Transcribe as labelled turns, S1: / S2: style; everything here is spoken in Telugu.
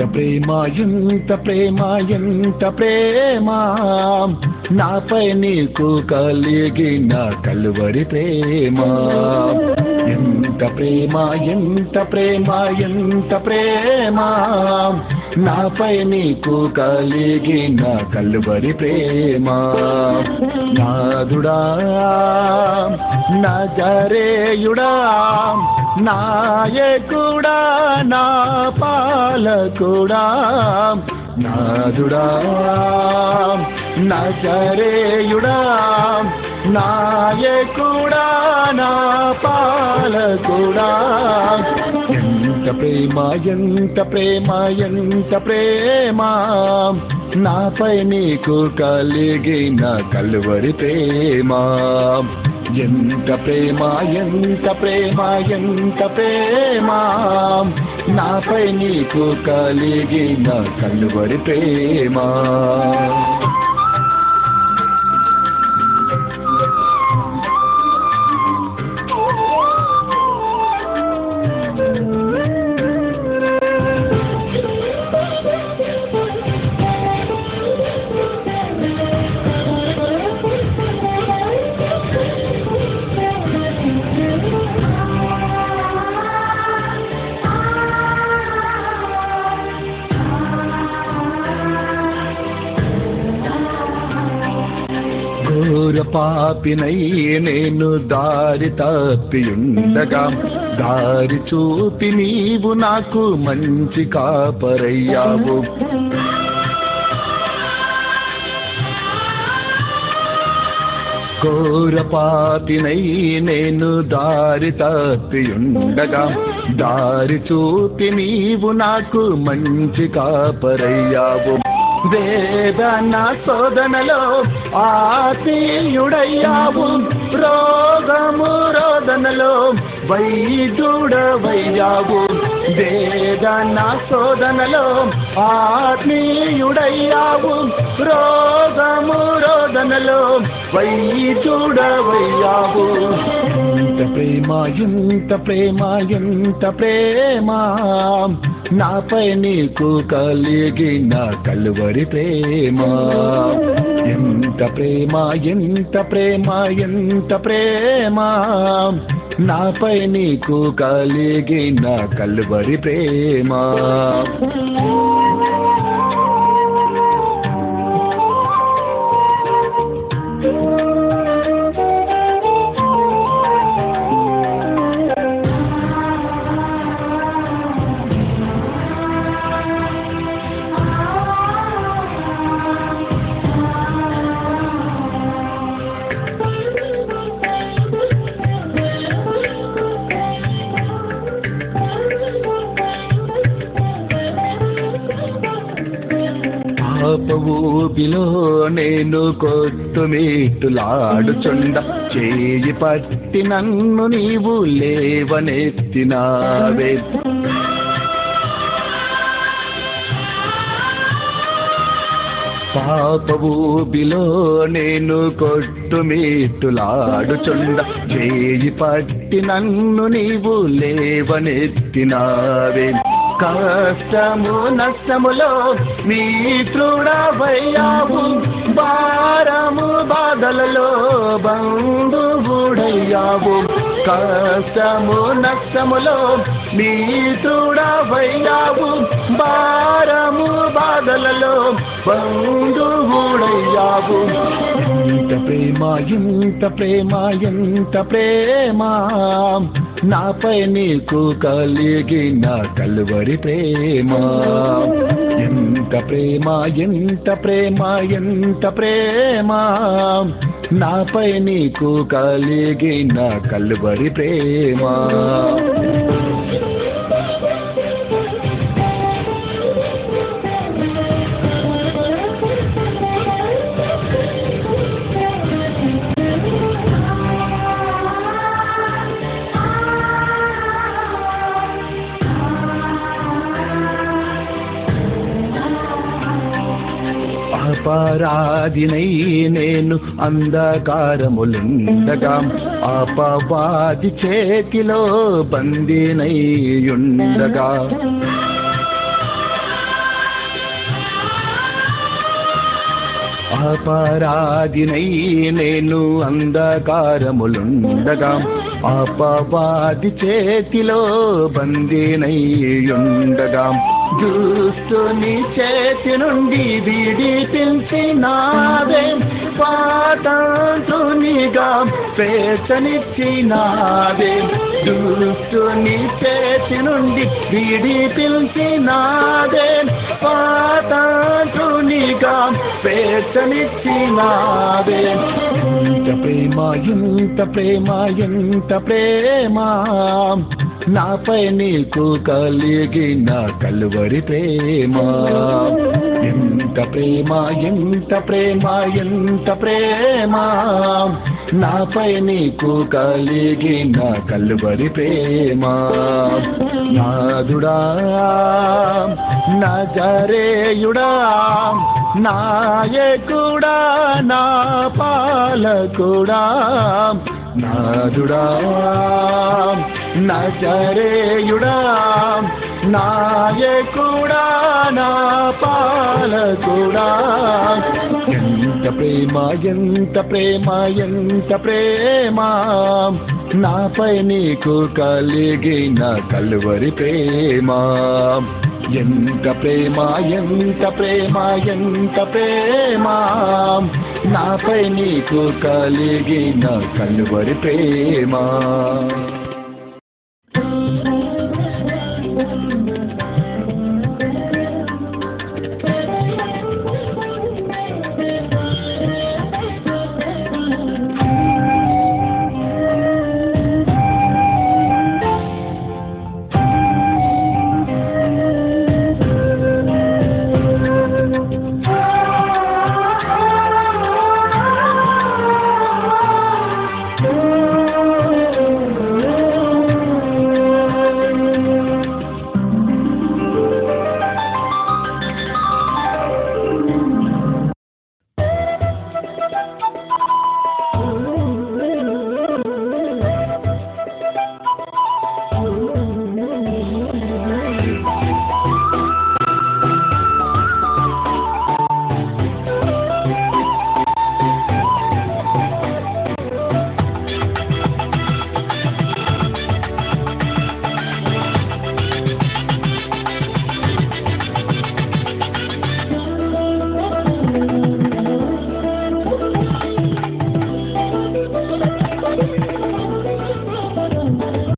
S1: ప్రేమ ఎంత ప్రేమ ఎంత ప్రేమ నాపై నీకు కలిగిన కలువరి ప్రేమ ఎంత ప్రేమ ఎంత ప్రేమ ఎంత ప్రేమ నాపై నీకు కలిగిన కలువరి ప్రేమ నాదుడా నజరేయుడా నాయకుడా నా పాలకుడా నాదుడా నజరేయుడా నాయకుడా నా పాలకుడా ఎంత ప్రేమ ఎంత ప్రేమ ఎంత ప్రేమ నాపై నీకు కలిగిన కలువరి ప్రేమ ఎంత ప్రేమ ఎంత ప్రేమ ఎంత ప్రేమ నాపై నీకు కలిగిన కలువరి ప్రేమ ఘోర పాపినై నేను దారి తప్పియుండగా దారి చూపి నీవు నాకు మంచి కాపరయ్యావు ఘోర పాపినై నేను దారి తప్పియుండగా దారి చూపి నీవు నాకు మంచి కాపరయ్యావు వేదన శోధనలో ఆత్మీయుడయ్యావు రోగము రోదనలో వైద్యుడవయ్యావు వేదన శోధనలో ఆత్మీయుడయ్యావు రోగము రోదనలో వైద్యుడవయ్యావు ఎంత ప్రేమ ఎంత ప్రేమ ఎంత ప్రేమ నాపై నీకు కలిగిన కలువరి ప్రేమ ఎంత ప్రేమ ఎంత ప్రేమ ఎంత ప్రేమ నాపై నీకు కలిగిన కలువరి ప్రేమ ఊబిలో నేను కొట్టుమిట్టులాడుచుండ చేయి పట్టి నన్ను నీవు లేవనెత్తినావే పాప ఊబిలో నేను కొట్టుమిట్టులాడుచుండ చేయి పట్టి నన్ను నీవు లేవనెత్తినావే కష్టము నష్టములో మిత్రుడవయ్యావు భారము బాధలలో బంధువుడయ్యావు కష్టము నష్టములో మిత్రుడవయ్యావు భారము బాధలలో బంధువుడయ్యావు ఎంత ప్రేమ ఎంత ప్రేమ ఎంత ప్రేమ నాపై నీకు కలిగిన కలువరి ప్రేమ ఎంత ప్రేమ ఎంత ప్రేమ ఎంత ప్రేమ నాపై నీకు కలిగిన కలువరి ప్రేమ అపరాధినై నేను అంధకారములుండగా అపవాది చేతిలో బందీనై ఉండగా అపరాధినై నేను అంధకారములుండగా అపవాది చేతిలో బందీనై ఉండగా దుష్టుని చేతి నుండి విడిపించినాదే స్వాతంత్రునిగా స్వేచ్ఛనిచ్చినాదే దుష్టుని చేతి నుండి విడిపించినాదే స్వాతంత్రునిగా స్వేచ్ఛనిచ్చినాదే ఎంత ప్రేమ ఎంత ప్రేమ ఎంత ప్రేమ నాపై నీకు కలిగిన కలువరి ప్రేమ ఎంత ప్రేమ ఎంత ప్రేమ ఎంత ప్రేమ నాపై నీకు కలిగిన కలువరి ప్రేమ నాదుడా నజరేయుడా నాయకుడా నా పాలకుడా నాదుడా నజరేయుడా నాయకుడా నా పాలకుడా ఎంత ప్రేమ ఎంత ప్రేమ ఎంత ప్రేమ నాపై నీకు కలిగిన కలువరి ప్రేమ ఎంత ప్రేమ ఎంత ప్రేమ ఎంత ప్రేమ నాపై నీకు కలిగిన కలువరి ప్రేమ